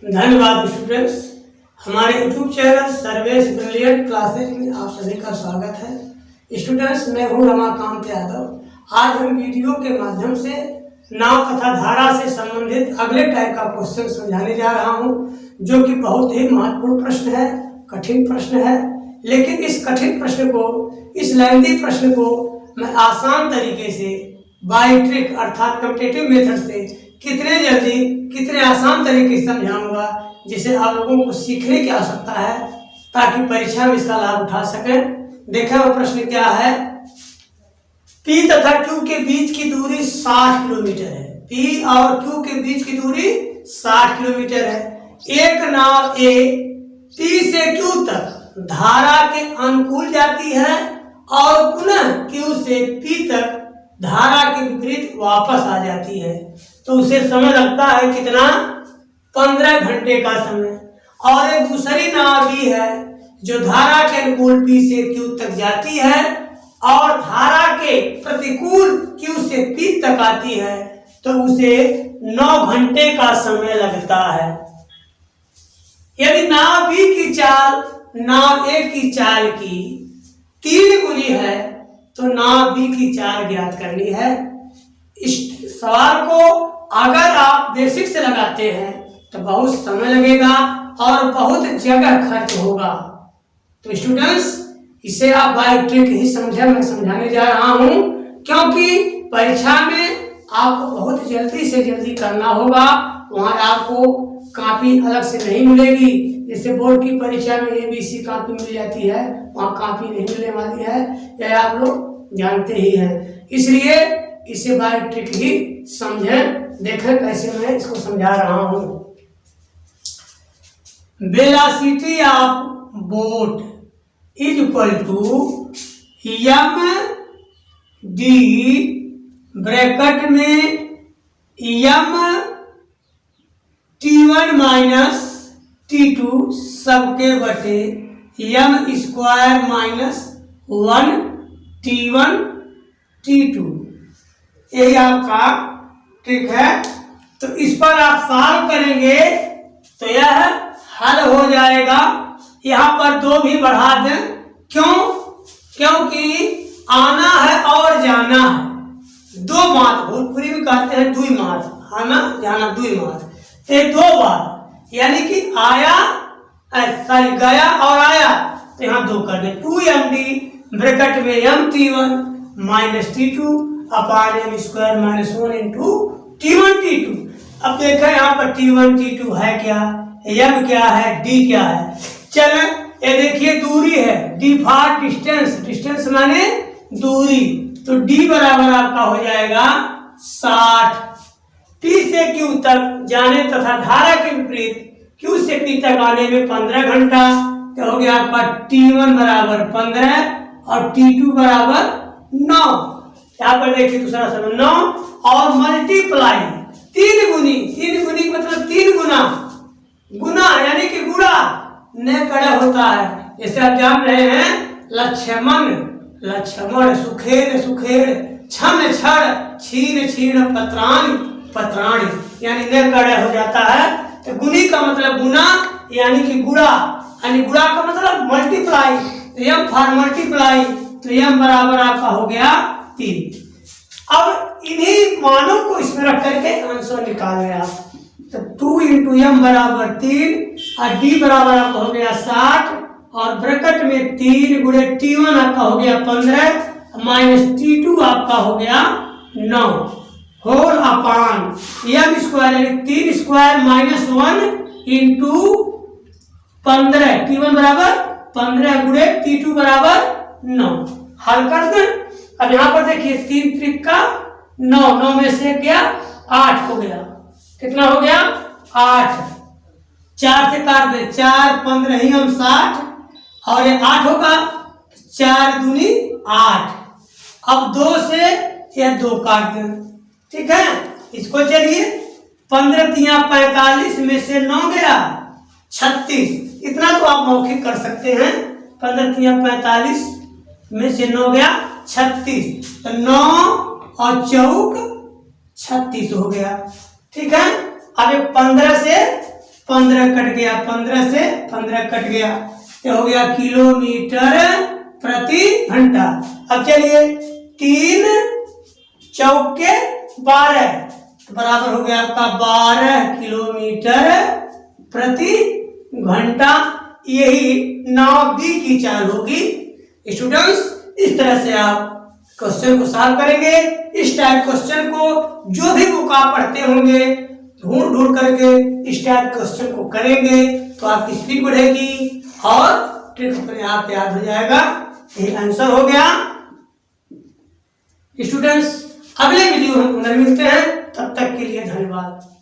धन्यवाद स्टूडेंट्स। हमारे YouTube channel Sarvesh brilliant classes में आप सभी का स्वागत है। स्टूडेंट्स, मैं हूं रमाकांत यादव। आज हम वीडियो के माध्यम से नाव तथा धारा से संबंधित अगले टाइप का क्वेश्चन समझाने जा रहा हूं, जो कि बहुत ही महत्वपूर्ण प्रश्न है, कठिन प्रश्न है। लेकिन इस कठिन प्रश्न को, इस लेंथी प्रश्न को मैं आसान तरीके से बाय ट्रिक अर्थात कॉम्पिटिटिव मेथड से कितने जल्दी, कितने आसान तरीके से समझाऊंगा, जिसे आप लोगों को सीखने की आवश्यकता है ताकि परीक्षा में इसका लाभ उठा सकें। देखें वो प्रश्न क्या है। P तथा Q के बीच की दूरी 60 किलोमीटर है। P और Q के बीच की दूरी 60 किलोमीटर है। एक नाव A P से Q तक धारा के अनुकूल जाती है और पुनः Q से P तक धारा के विपरीत वापस आ जाती है, तो उसे समय लगता है कितना? 15 घंटे का समय। और एक दूसरी नाव भी है जो धारा के अनुकूल P से Q तक जाती है और धारा के प्रतिकूल Q से P तक आती है, तो उसे 9 घंटे का समय लगता है। यदि नाव B की चाल नाव A की चाल की 3 गुनी है तो नाव B की चाल ज्ञात करनी है। इस सवाल को अगर आप बेसिक से लगाते हैं तो बहुत समय लगेगा और बहुत जगह खर्च होगा। तो स्टूडेंट्स, इसे आप बाय ट्रिक ही समझे, मैं समझाने जा रहा हूं, क्योंकि परीक्षा में आपको बहुत जल्दी से जल्दी करना होगा। वहां आपको कॉपी अलग से नहीं मिलेगी। जैसे बोर्ड की परीक्षा में ABC कॉपी मिल जाती है, वहां कॉपी नहीं मिलने वाली है, यह आप लोग जानते ही हैं। इसलिए इसे बाय ट्रिक ही समझें। देखें कैसे मैं इसको समझा रहा हूं। Velocity of boat is equal to md bracket में t1 माइनस t2 सबके बटे m square minus 1 t1 t2। यही आपका ट्रिक है। तो इस पर आप सॉल्व करेंगे तो यह हल हो जाएगा। यहाँ पर 2 भी बढ़ा दें। क्यों? क्योंकि आना है और जाना है। 2 मार्क, भोजपुरी में कहते हैं 2 मार्क, आना जाना 2 मार्क। ये 2 बार, यानी कि आया, सॉरी गया और आया, तो यहाँ 2 कर दें। 2md ब्रैकेट में mt1 माइनस t2 अपान m square minus 1 into t1 t2। अब देखा यहाँ पर t1 t2 है क्या, m क्या है, d क्या है। चले, ये देखिए दूरी है, d फॉर डिस्टेंस, डिस्टेंस माने दूरी, तो d बराबर आपका हो जाएगा 60। P से Q तक जाने तथा धारा के विपरीत Q से P तक आने में 15 घंटा, तो हो गया आपका t1 बराबर 15 और t2 बराबर 9। यहाँ पर देखिए दूसरा समय 9 और मल्टीप्लाई 3 गुनी मतलब 3 गुना, गुना यानी कि गुणा ने कड़ा होता है। जैसे आप जान रहे हैं लक्ष्मण लक्ष्मण, सुखेड़ सुखेड़, क्षण क्षण, छीन छीन, पत्राणी पत्राणी, यानी ने कड़ा हो जाता है। तो गुनी का मतलब गुना यानी कि गुणा, यानी गुणा का मतलब मल्टीप्लाई, तो m फॉर मल्टीप्लाई, तो m बराबर आपका हो गया 3। अब इन्हीं मानों को इसमें रख करके आंसर निकाल रहे आप। तो 2 इंटू m बराबर 3 और d बराबर आपका हो गया 60 और ब्रैकेट में 3 गुणे t1 आपका हो गया 15 माइनस t2 आपका हो गया 9 होल अपान m स्क्वायर यानी 3 स्क्वायर माइनस 1 इंटू 15, t1 बराबर 15 गुणे t2 बराबर 9। हल कर दें। अब यहाँ पर देखिए 3 त्रिक का 9, 9 में से गया 8 हो गया। कितना हो गया? 8। 4 से काट दे, 4 15 ही हम 60 और ये 8 होगा, 4 दूनी 8। अब 2 से यह 2 काट दे, ठीक है। इसको चलिए 15 तिया 45 में से 9 गया 36, इतना तो आप मौखिक कर सकते हैं। 15 तिया 45 में से 9 गया 36, तो 9 और चौक 36 हो गया, ठीक है। अब 15 से 15 कट गया, 15 से 15 कट गया, ये हो गया किलोमीटर प्रति घंटा। अब चलिए 3 चौके 12 बराबर हो गया आपका 12 किलोमीटर प्रति घंटा। यही 9B की चाल होगी। स्टूडेंट्स, इस तरह से आप क्वेश्चन को सॉल्व करेंगे। इस टाइप क्वेश्चन को जो भी बुक आप पढ़ते होंगे ढूंढ ढूंढ करके इस टाइप क्वेश्चन को करेंगे तो आपकी स्पीड बढ़ेगी और ट्रिक अपने आप याद हो जाएगा। ये आंसर हो गया। स्टूडेंट्स, अगले वीडियो में मिलते हैं, तब तक के लिए धन्यवाद।